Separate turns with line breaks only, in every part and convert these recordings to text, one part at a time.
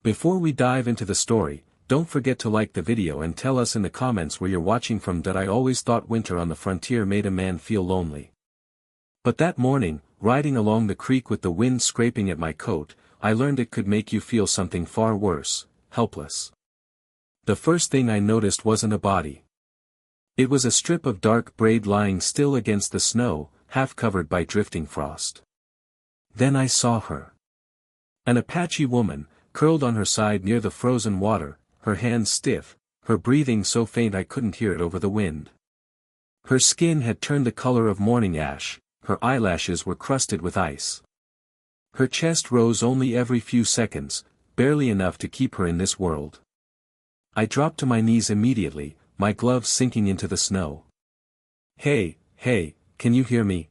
Before we dive into the story, don't forget to like the video and tell us in the comments where you're watching from. I always thought winter on the frontier made a man feel lonely. But that morning, riding along the creek with the wind scraping at my coat, I learned it could make you feel something far worse, helpless. The first thing I noticed wasn't a body. It was a strip of dark braid lying still against the snow, half covered by drifting frost. Then I saw her. An Apache woman, curled on her side near the frozen water, her hands stiff, her breathing so faint I couldn't hear it over the wind. Her skin had turned the color of morning ash, her eyelashes were crusted with ice. Her chest rose only every few seconds, barely enough to keep her in this world. I dropped to my knees immediately, my gloves sinking into the snow. Hey, can you hear me?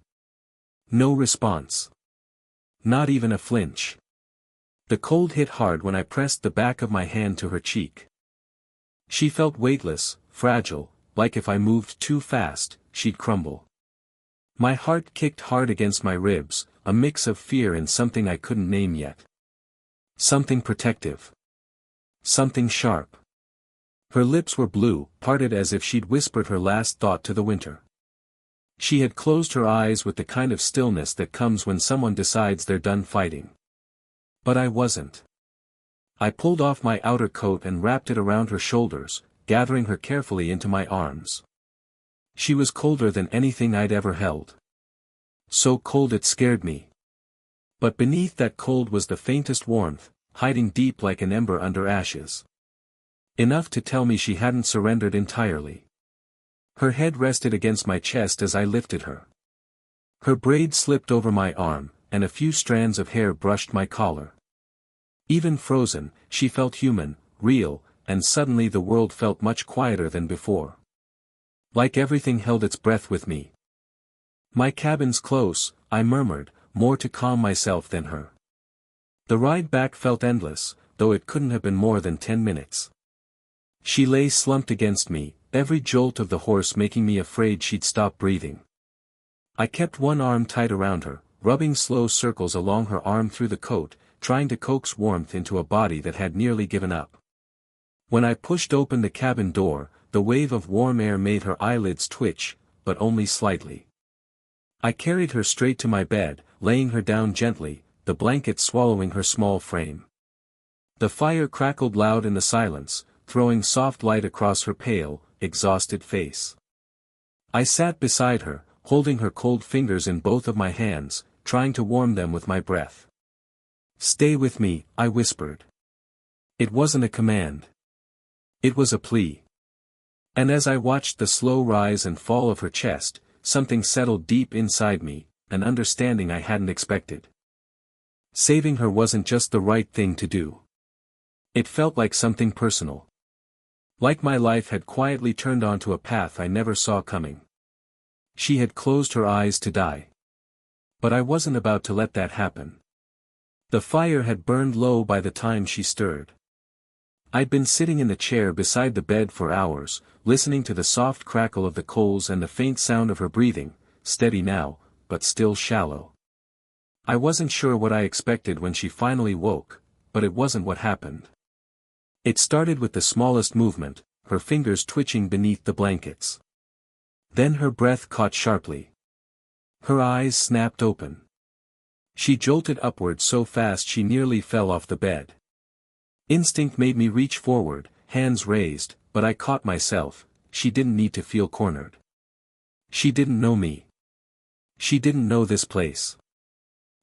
No response. Not even a flinch. The cold hit hard when I pressed the back of my hand to her cheek. She felt weightless, fragile, like if I moved too fast, she'd crumble. My heart kicked hard against my ribs, a mix of fear and something I couldn't name yet. Something protective. Something sharp. Her lips were blue, parted as if she'd whispered her last thought to the winter. She had closed her eyes with the kind of stillness that comes when someone decides they're done fighting. But I wasn't. I pulled off my outer coat and wrapped it around her shoulders, gathering her carefully into my arms. She was colder than anything I'd ever held. So cold it scared me. But beneath that cold was the faintest warmth, hiding deep like an ember under ashes. Enough to tell me she hadn't surrendered entirely. Her head rested against my chest as I lifted her. Her braid slipped over my arm, and a few strands of hair brushed my collar. Even frozen, she felt human, real, and suddenly the world felt much quieter than before. Like everything held its breath with me. My cabin's close, I murmured, more to calm myself than her. The ride back felt endless, though it couldn't have been more than 10 minutes. She lay slumped against me, every jolt of the horse making me afraid she'd stop breathing. I kept one arm tight around her, rubbing slow circles along her arm through the coat, trying to coax warmth into a body that had nearly given up. When I pushed open the cabin door, the wave of warm air made her eyelids twitch, but only slightly. I carried her straight to my bed, laying her down gently, the blanket swallowing her small frame. The fire crackled loud in the silence, throwing soft light across her pale, exhausted face. I sat beside her, holding her cold fingers in both of my hands, trying to warm them with my breath. "Stay with me," I whispered. It wasn't a command. It was a plea. And as I watched the slow rise and fall of her chest, something settled deep inside me, an understanding I hadn't expected. Saving her wasn't just the right thing to do. It felt like something personal. Like my life had quietly turned onto a path I never saw coming. She had closed her eyes to die. But I wasn't about to let that happen. The fire had burned low by the time she stirred. I'd been sitting in the chair beside the bed for hours, listening to the soft crackle of the coals and the faint sound of her breathing, steady now, but still shallow. I wasn't sure what I expected when she finally woke, but it wasn't what happened. It started with the smallest movement, her fingers twitching beneath the blankets. Then her breath caught sharply. Her eyes snapped open. She jolted upward so fast she nearly fell off the bed. Instinct made me reach forward, hands raised, but I caught myself. She didn't need to feel cornered. She didn't know me. She didn't know this place.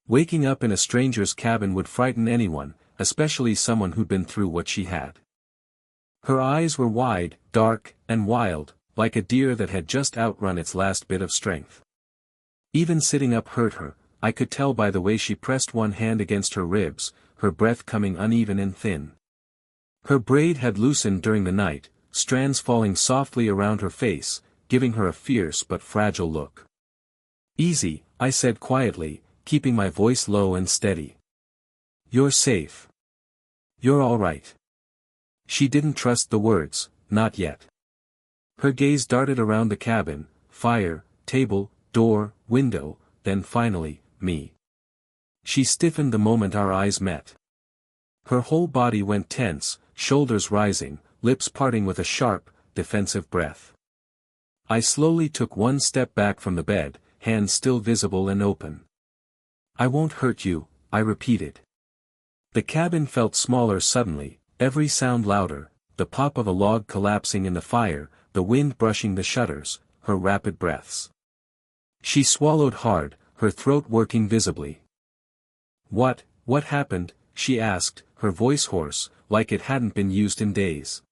Waking up in a stranger's cabin would frighten anyone, especially someone who'd been through what she had. Her eyes were wide, dark, and wild, like a deer that had just outrun its last bit of strength. Even sitting up hurt her, I could tell by the way she pressed one hand against her ribs, her breath coming uneven and thin. Her braid had loosened during the night, strands falling softly around her face, giving her a fierce but fragile look. "Easy," I said quietly, keeping my voice low and steady. "You're safe. You're all right." She didn't trust the words, not yet. Her gaze darted around the cabin, fire, table, door, window, then finally, me. She stiffened the moment our eyes met. Her whole body went tense, shoulders rising, lips parting with a sharp, defensive breath. I slowly took one step back from the bed, hands still visible and open. "I won't hurt you," I repeated. The cabin felt smaller suddenly, every sound louder, the pop of a log collapsing in the fire, the wind brushing the shutters, her rapid breaths. She swallowed hard, her throat working visibly. What happened?" she asked, her voice hoarse, like it hadn't been used in days.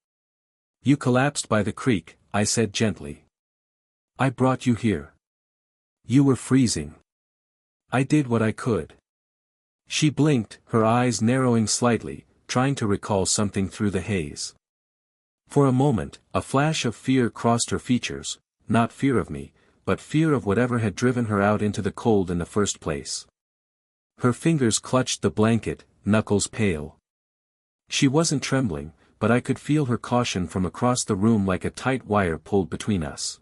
"You collapsed by the creek," I said gently. "I brought you here. You were freezing. I did what I could." She blinked, her eyes narrowing slightly, trying to recall something through the haze. For a moment, a flash of fear crossed her features, not fear of me, but fear of whatever had driven her out into the cold in the first place. Her fingers clutched the blanket, knuckles pale. She wasn't trembling, but I could feel her caution from across the room like a tight wire pulled between us.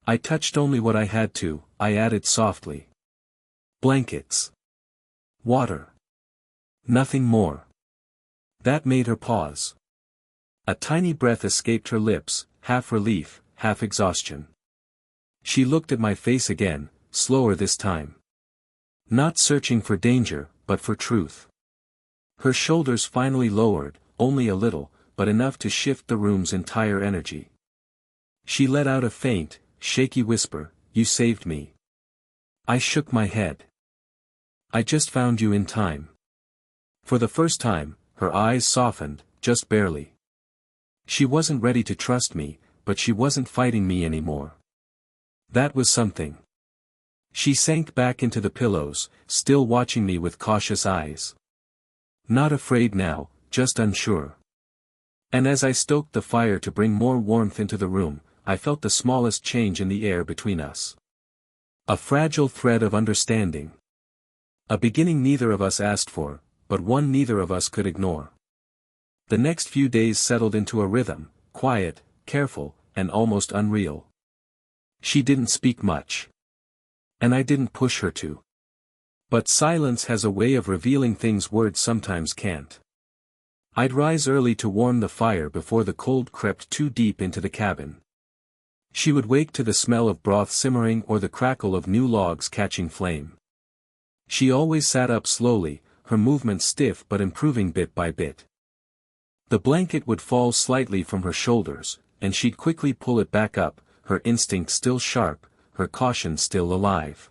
"I touched only what I had to," I added softly. "Blankets. Water. Nothing more." That made her pause. A tiny breath escaped her lips, half relief, half exhaustion. She looked at my face again, slower this time. Not searching for danger, but for truth. Her shoulders finally lowered, only a little, but enough to shift the room's entire energy. She let out a faint, shaky whisper, "You saved me." I shook my head. "I just found you in time." For the first time, her eyes softened, just barely. She wasn't ready to trust me, but she wasn't fighting me anymore. That was something. She sank back into the pillows, still watching me with cautious eyes. Not afraid now, just unsure. And as I stoked the fire to bring more warmth into the room, I felt the smallest change in the air between us. A fragile thread of understanding. A beginning neither of us asked for, but one neither of us could ignore. The next few days settled into a rhythm, quiet, careful, and almost unreal. She didn't speak much. And I didn't push her to. But silence has a way of revealing things words sometimes can't. I'd rise early to warm the fire before the cold crept too deep into the cabin. She would wake to the smell of broth simmering or the crackle of new logs catching flame. She always sat up slowly, her movements stiff but improving bit by bit. The blanket would fall slightly from her shoulders, and she'd quickly pull it back up, her instinct still sharp, her caution still alive.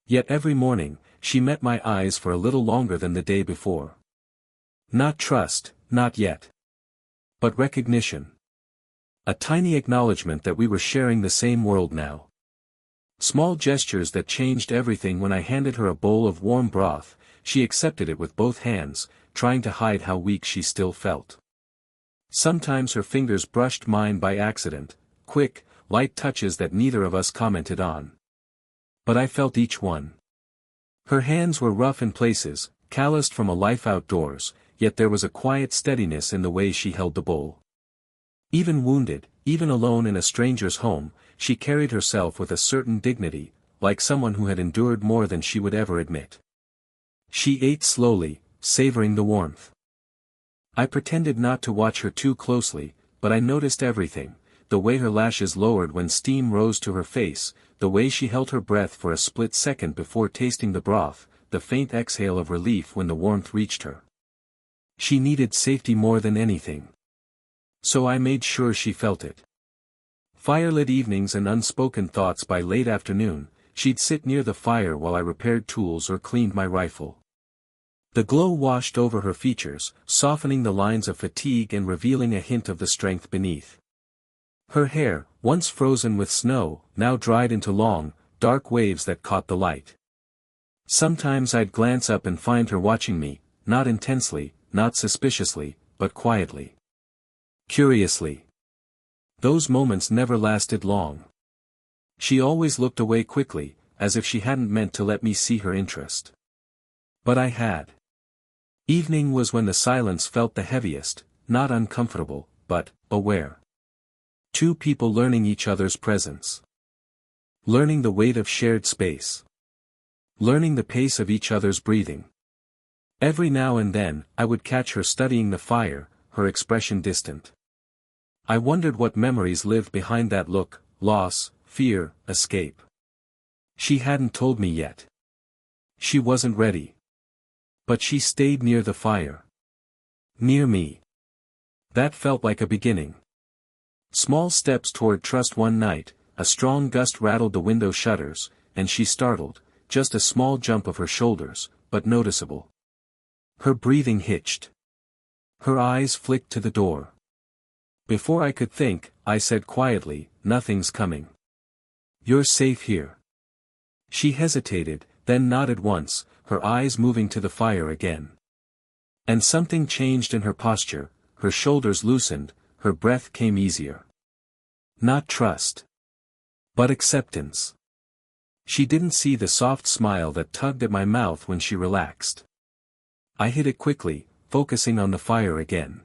Yet every morning, she met my eyes for a little longer than the day before. Not trust, not yet. But recognition. A tiny acknowledgement that we were sharing the same world now. Small gestures that changed everything. When I handed her a bowl of warm broth, she accepted it with both hands, trying to hide how weak she still felt. Sometimes her fingers brushed mine by accident, quick, light touches that neither of us commented on. But I felt each one. Her hands were rough in places, calloused from a life outdoors, yet there was a quiet steadiness in the way she held the bowl. Even wounded, even alone in a stranger's home, she carried herself with a certain dignity, like someone who had endured more than she would ever admit. She ate slowly, savoring the warmth. I pretended not to watch her too closely, but I noticed everything, the way her lashes lowered when steam rose to her face, the way she held her breath for a split second before tasting the broth, the faint exhale of relief when the warmth reached her. She needed safety more than anything. So I made sure she felt it. Firelit evenings and unspoken thoughts. By late afternoon, she'd sit near the fire while I repaired tools or cleaned my rifle. The glow washed over her features, softening the lines of fatigue and revealing a hint of the strength beneath. Her hair, once frozen with snow, now dried into long, dark waves that caught the light. Sometimes I'd glance up and find her watching me, not intensely, not suspiciously, but quietly. Curiously. Those moments never lasted long. She always looked away quickly, as if she hadn't meant to let me see her interest. But I had. Evening was when the silence felt the heaviest, not uncomfortable, but aware. Two people learning each other's presence. Learning the weight of shared space. Learning the pace of each other's breathing. Every now and then, I would catch her studying the fire, her expression distant. I wondered what memories lived behind that look: loss, fear, escape. She hadn't told me yet. She wasn't ready. But she stayed near the fire. Near me. That felt like a beginning. Small steps toward trust. One night, a strong gust rattled the window shutters, and she startled, just a small jump of her shoulders, but noticeable. Her breathing hitched. Her eyes flicked to the door. Before I could think, I said quietly, "Nothing's coming. You're safe here." She hesitated, then nodded once, her eyes moving to the fire again. And something changed in her posture, her shoulders loosened, her breath came easier. Not trust. But acceptance. She didn't see the soft smile that tugged at my mouth when she relaxed. I hid it quickly, focusing on the fire again.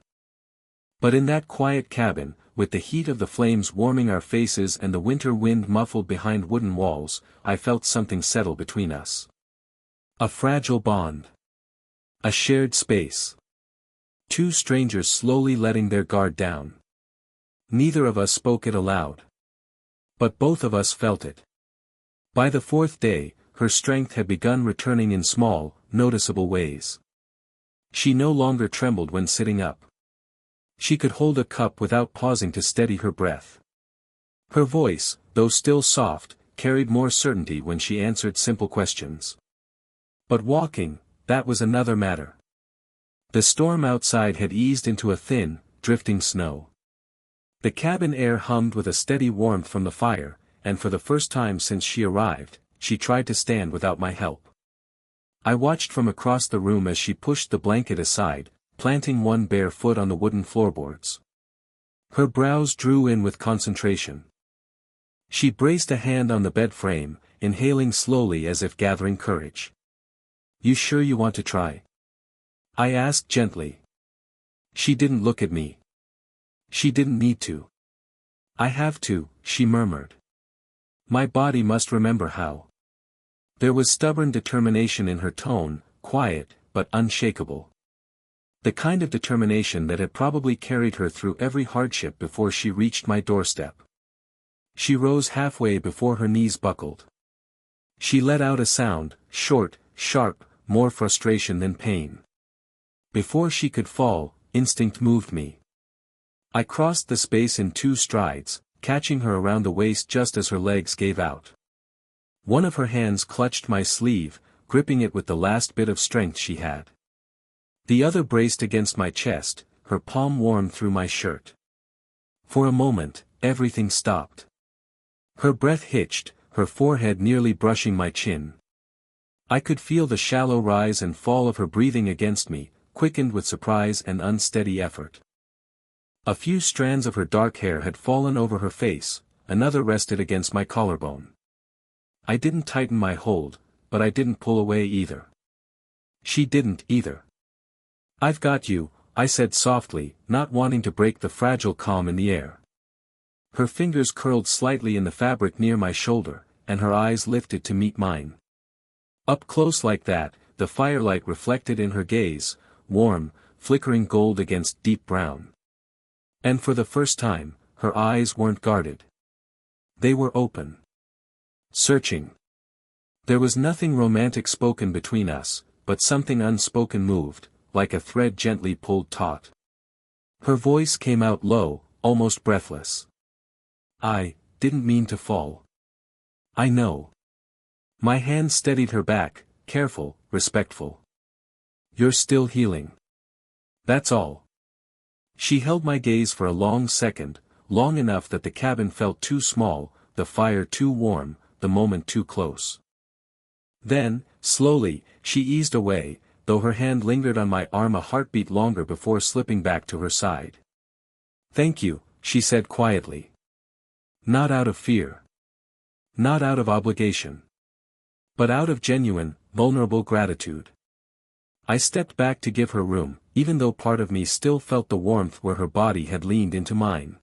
But in that quiet cabin, with the heat of the flames warming our faces and the winter wind muffled behind wooden walls, I felt something settle between us. A fragile bond. A shared space. Two strangers slowly letting their guard down. Neither of us spoke it aloud. But both of us felt it. By the fourth day, her strength had begun returning in small, noticeable ways. She no longer trembled when sitting up. She could hold a cup without pausing to steady her breath. Her voice, though still soft, carried more certainty when she answered simple questions. But walking, that was another matter. The storm outside had eased into a thin, drifting snow. The cabin air hummed with a steady warmth from the fire, and for the first time since she arrived, she tried to stand without my help. I watched from across the room as she pushed the blanket aside, planting one bare foot on the wooden floorboards. Her brows drew in with concentration. She braced a hand on the bed frame, inhaling slowly as if gathering courage. "You sure you want to try?" I asked gently. She didn't look at me. She didn't need to. "I have to," she murmured. "My body must remember how." There was stubborn determination in her tone, quiet, but unshakable. The kind of determination that had probably carried her through every hardship before she reached my doorstep. She rose halfway before her knees buckled. She let out a sound, short, sharp, more frustration than pain. Before she could fall, instinct moved me. I crossed the space in 2 strides, catching her around the waist just as her legs gave out. One of her hands clutched my sleeve, gripping it with the last bit of strength she had. The other braced against my chest, her palm warm through my shirt. For a moment, everything stopped. Her breath hitched, her forehead nearly brushing my chin. I could feel the shallow rise and fall of her breathing against me, quickened with surprise and unsteady effort. A few strands of her dark hair had fallen over her face, another rested against my collarbone. I didn't tighten my hold, but I didn't pull away either. She didn't either. "I've got you," I said softly, not wanting to break the fragile calm in the air. Her fingers curled slightly in the fabric near my shoulder, and her eyes lifted to meet mine. Up close like that, the firelight reflected in her gaze, warm, flickering gold against deep brown. And for the first time, her eyes weren't guarded. They were open. Searching. There was nothing romantic spoken between us, but something unspoken moved, like a thread gently pulled taut. Her voice came out low, almost breathless. "I didn't mean to fall. I know." My hand steadied her back, careful, respectful. "You're still healing. That's all." She held my gaze for a long second, long enough that the cabin felt too small, the fire too warm, the moment too close. Then, slowly, she eased away, though her hand lingered on my arm a heartbeat longer before slipping back to her side. "Thank you," she said quietly. Not out of fear. Not out of obligation. But out of genuine, vulnerable gratitude. I stepped back to give her room, even though part of me still felt the warmth where her body had leaned into mine.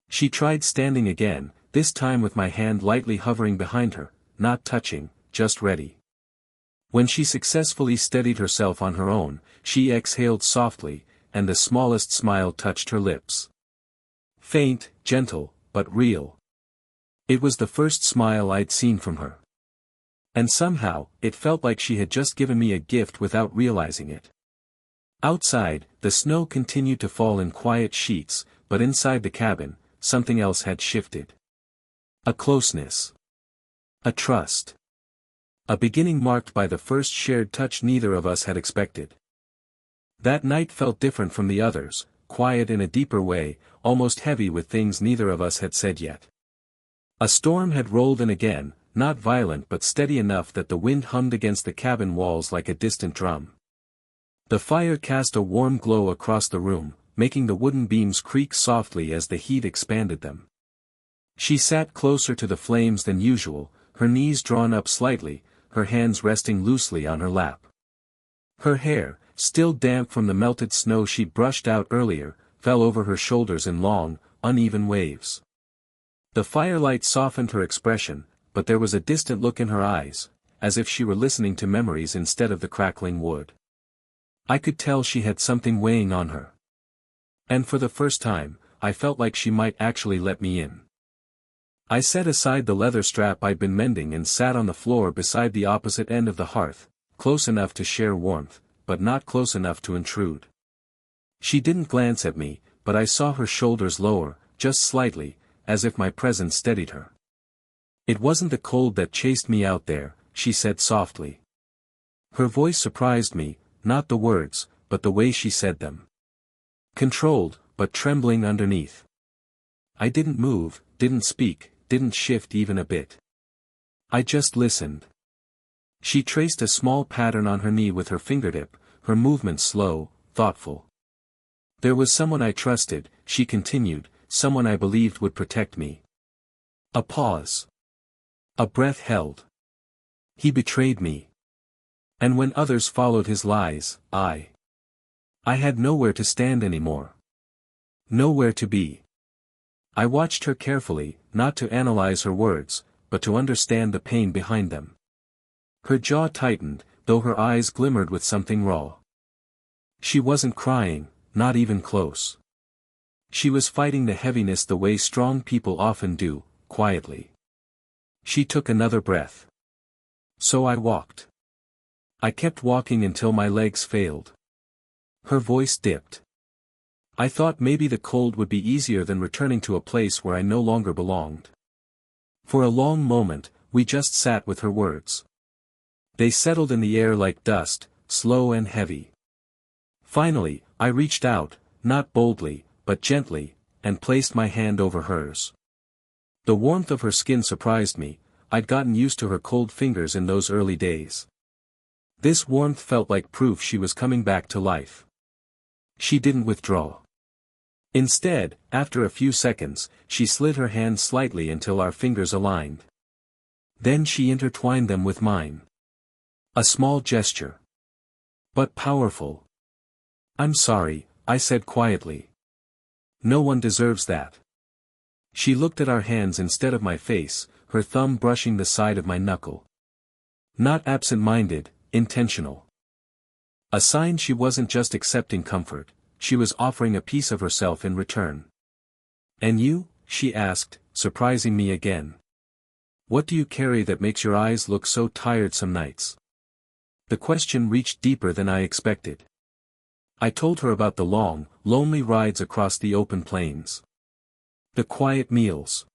She tried standing again, this time with my hand lightly hovering behind her, not touching, just ready. When she successfully steadied herself on her own, she exhaled softly, and the smallest smile touched her lips. Faint, gentle, but real. It was the first smile I'd seen from her. And somehow, it felt like she had just given me a gift without realizing it. Outside, the snow continued to fall in quiet sheets, but inside the cabin, something else had shifted. A closeness. A trust. A beginning marked by the first shared touch neither of us had expected. That night felt different from the others, quiet in a deeper way, almost heavy with things neither of us had said yet. A storm had rolled in again, not violent but steady enough that the wind hummed against the cabin walls like a distant drum. The fire cast a warm glow across the room, making the wooden beams creak softly as the heat expanded them. She sat closer to the flames than usual, her knees drawn up slightly, her hands resting loosely on her lap. Her hair, still damp from the melted snow she'd brushed out earlier, fell over her shoulders in long, uneven waves. The firelight softened her expression, but there was a distant look in her eyes, as if she were listening to memories instead of the crackling wood. I could tell she had something weighing on her. And for the first time, I felt like she might actually let me in. I set aside the leather strap I'd been mending and sat on the floor beside the opposite end of the hearth, close enough to share warmth, but not close enough to intrude. She didn't glance at me, but I saw her shoulders lower, just slightly, as if my presence steadied her. "It wasn't the cold that chased me out there," she said softly. Her voice surprised me, not the words, but the way she said them. Controlled, but trembling underneath. I didn't move, didn't speak, didn't shift even a bit. I just listened. She traced a small pattern on her knee with her fingertip, her movements slow, thoughtful. "There was someone I trusted," she continued, "someone I believed would protect me." A pause. A breath held. He betrayed me. And when others followed his lies, I had nowhere to stand anymore. Nowhere to be. I watched her carefully, not to analyze her words, but to understand the pain behind them. Her jaw tightened, though her eyes glimmered with something raw. She wasn't crying, not even close. She was fighting the heaviness the way strong people often do, quietly. She took another breath. So I walked. I kept walking until my legs failed. Her voice dipped. I thought maybe the cold would be easier than returning to a place where I no longer belonged. For a long moment, we just sat with her words. They settled in the air like dust, slow and heavy. Finally, I reached out, not boldly, but gently, and placed my hand over hers. The warmth of her skin surprised me. I'd gotten used to her cold fingers in those early days. This warmth felt like proof she was coming back to life. She didn't withdraw. Instead, after a few seconds, she slid her hand slightly until our fingers aligned. Then she intertwined them with mine. A small gesture. But powerful. "I'm sorry," I said quietly. "No one deserves that." She looked at our hands instead of my face, her thumb brushing the side of my knuckle. Not absent-minded, intentional. A sign she wasn't just accepting comfort, she was offering a piece of herself in return. "And you?" she asked, surprising me again. "What do you carry that makes your eyes look so tired some nights?" The question reached deeper than I expected. I told her about the long, lonely rides across the open plains. The quiet meals.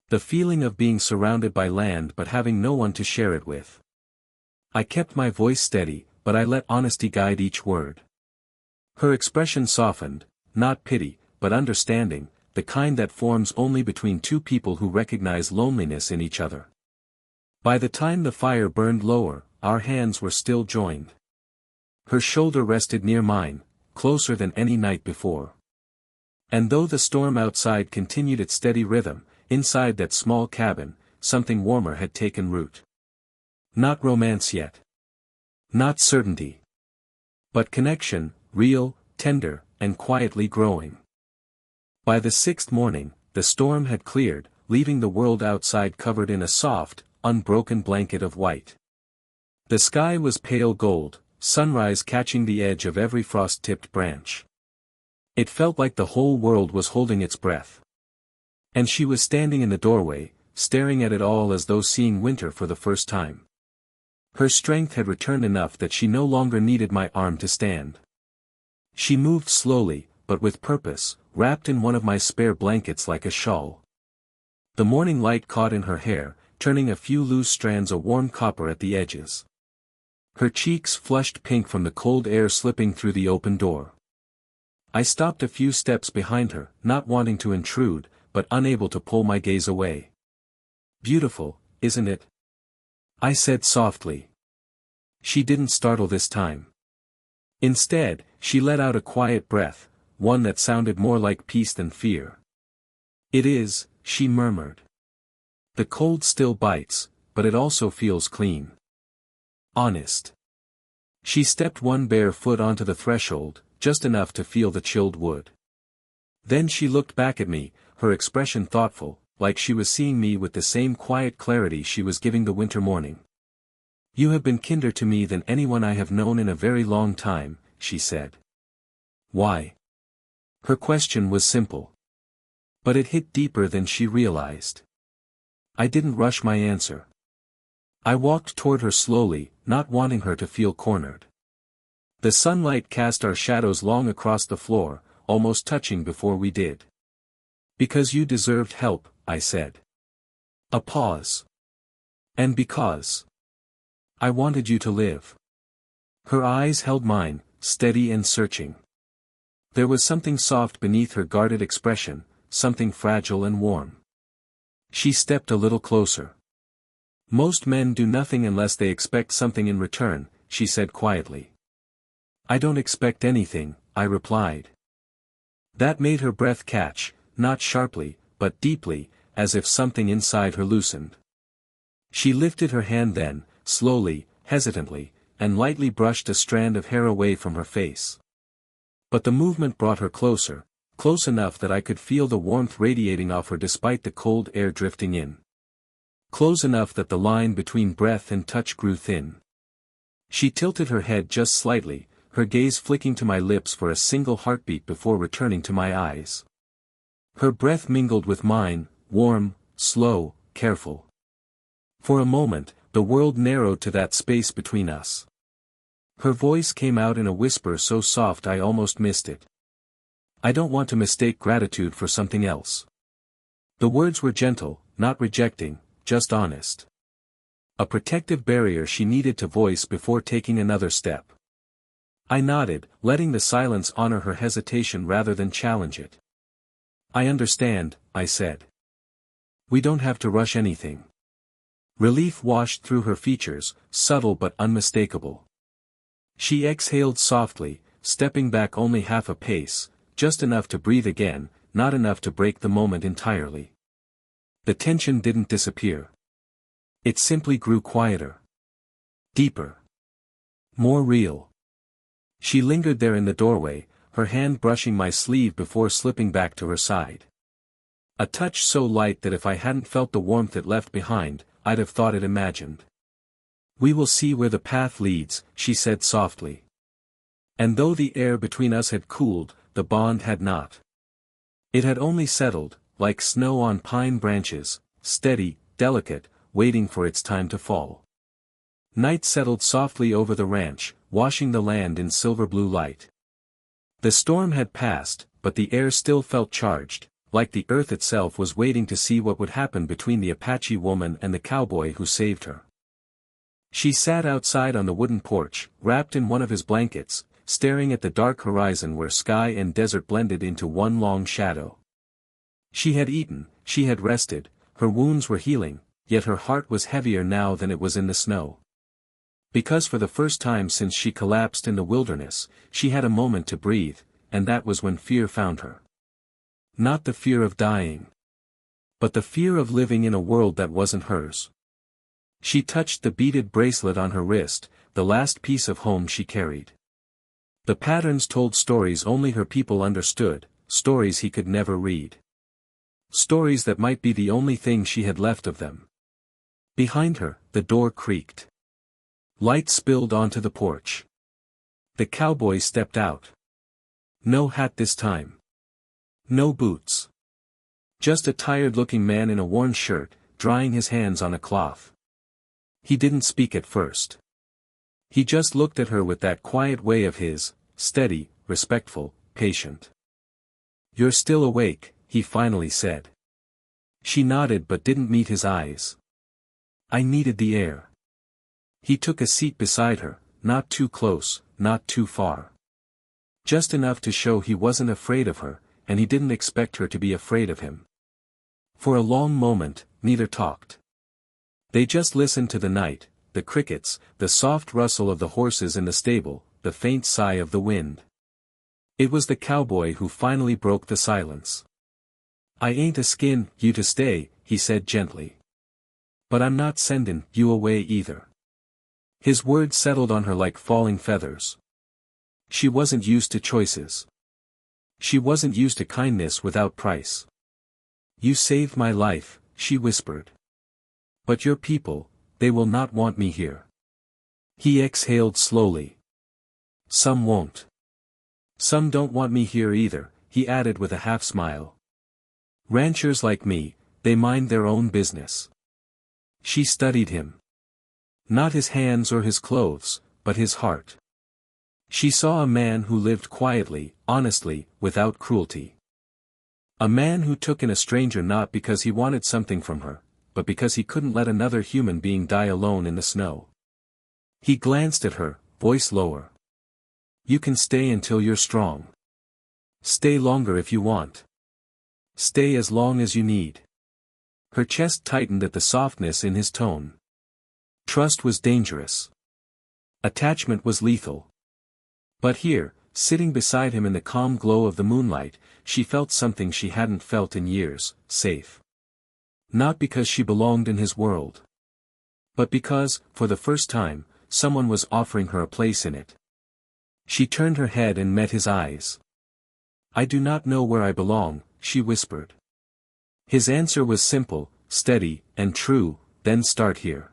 The feeling of being surrounded by land but having no one to share it with. I kept my voice steady, but I let honesty guide each word. Her expression softened, not pity, but understanding, the kind that forms only between two people who recognize loneliness in each other. By the time the fire burned lower, our hands were still joined. Her shoulder rested near mine, closer than any night before. And though the storm outside continued its steady rhythm, inside that small cabin, something warmer had taken root. Not romance yet. Not certainty. But connection, real, tender, and quietly growing. By the sixth morning, the storm had cleared, leaving the world outside covered in a soft, unbroken blanket of white. The sky was pale gold, sunrise catching the edge of every frost-tipped branch. It felt like the whole world was holding its breath. And she was standing in the doorway, staring at it all as though seeing winter for the first time. Her strength had returned enough that she no longer needed my arm to stand. She moved slowly, but with purpose, wrapped in one of my spare blankets like a shawl. The morning light caught in her hair, turning a few loose strands a warm copper at the edges. Her cheeks flushed pink from the cold air slipping through the open door. I stopped a few steps behind her, not wanting to intrude, but unable to pull my gaze away. "Beautiful, isn't it?" I said softly. She didn't startle this time. Instead, she let out a quiet breath, one that sounded more like peace than fear. "It is," she murmured. "The cold still bites, but it also feels clean. Honest." She stepped one bare foot onto the threshold, just enough to feel the chilled wood. Then she looked back at me, her expression thoughtful, like she was seeing me with the same quiet clarity she was giving the winter morning. "You have been kinder to me than anyone I have known in a very long time," she said. "Why?" Her question was simple. But it hit deeper than she realized. I didn't rush my answer. I walked toward her slowly, not wanting her to feel cornered. The sunlight cast our shadows long across the floor, almost touching before we did. "Because you deserved help," I said. A pause. "And because I wanted you to live." Her eyes held mine, steady and searching. There was something soft beneath her guarded expression, something fragile and warm. She stepped a little closer. "Most men do nothing unless they expect something in return," she said quietly. "I don't expect anything," I replied. That made her breath catch, not sharply, but deeply, as if something inside her loosened. She lifted her hand then, slowly, hesitantly, and lightly brushed a strand of hair away from her face. But the movement brought her closer, close enough that I could feel the warmth radiating off her despite the cold air drifting in. Close enough that the line between breath and touch grew thin. She tilted her head just slightly, her gaze flicking to my lips for a single heartbeat before returning to my eyes. Her breath mingled with mine, warm, slow, careful. For a moment, the world narrowed to that space between us. Her voice came out in a whisper so soft I almost missed it. "I don't want to mistake gratitude for something else." The words were gentle, not rejecting, just honest. A protective barrier she needed to voice before taking another step. I nodded, letting the silence honor her hesitation rather than challenge it. "I understand," I said. "We don't have to rush anything." Relief washed through her features, subtle but unmistakable. She exhaled softly, stepping back only half a pace, just enough to breathe again, not enough to break the moment entirely. The tension didn't disappear. It simply grew quieter. Deeper. More real. She lingered there in the doorway, her hand brushing my sleeve before slipping back to her side. A touch so light that if I hadn't felt the warmth it left behind, I'd have thought it imagined. "We will see where the path leads," she said softly. And though the air between us had cooled, the bond had not. It had only settled, like snow on pine branches, steady, delicate, waiting for its time to fall. Night settled softly over the ranch, washing the land in silver blue light. The storm had passed, but the air still felt charged, like the earth itself was waiting to see what would happen between the Apache woman and the cowboy who saved her. She sat outside on the wooden porch, wrapped in one of his blankets, staring at the dark horizon where sky and desert blended into one long shadow. She had eaten, she had rested, her wounds were healing, yet her heart was heavier now than it was in the snow. Because for the first time since she collapsed in the wilderness, she had a moment to breathe, and that was when fear found her. Not the fear of dying, but the fear of living in a world that wasn't hers. She touched the beaded bracelet on her wrist, the last piece of home she carried. The patterns told stories only her people understood, stories he could never read. Stories that might be the only thing she had left of them. Behind her, the door creaked. Light spilled onto the porch. The cowboy stepped out. No hat this time. No boots. Just a tired-looking man in a worn shirt, drying his hands on a cloth. He didn't speak at first. He just looked at her with that quiet way of his, steady, respectful, patient. "You're still awake," he finally said. She nodded but didn't meet his eyes. "I needed the air." He took a seat beside her, not too close, not too far. Just enough to show he wasn't afraid of her, and he didn't expect her to be afraid of him. For a long moment, neither talked. They just listened to the night, the crickets, the soft rustle of the horses in the stable, the faint sigh of the wind. It was the cowboy who finally broke the silence. "I ain't askin' you to stay," he said gently. "But I'm not sendin' you away either." His words settled on her like falling feathers. She wasn't used to choices. She wasn't used to kindness without price. "You saved my life," she whispered. "But your people, they will not want me here." He exhaled slowly. "Some won't. Some don't want me here either," he added with a half-smile. "Ranchers like me, they mind their own business." She studied him. Not his hands or his clothes, but his heart. She saw a man who lived quietly, honestly, without cruelty. A man who took in a stranger not because he wanted something from her, but because he couldn't let another human being die alone in the snow. He glanced at her, voice lower. "You can stay until you're strong. Stay longer if you want. Stay as long as you need." Her chest tightened at the softness in his tone. Trust was dangerous. Attachment was lethal. But here, sitting beside him in the calm glow of the moonlight, she felt something she hadn't felt in years, safe. Not because she belonged in his world. But because, for the first time, someone was offering her a place in it. She turned her head and met his eyes. "I do not know where I belong," she whispered. His answer was simple, steady, and true, "Then start here."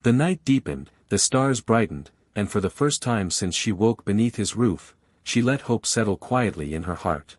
The night deepened, the stars brightened, and for the first time since she woke beneath his roof, she let hope settle quietly in her heart.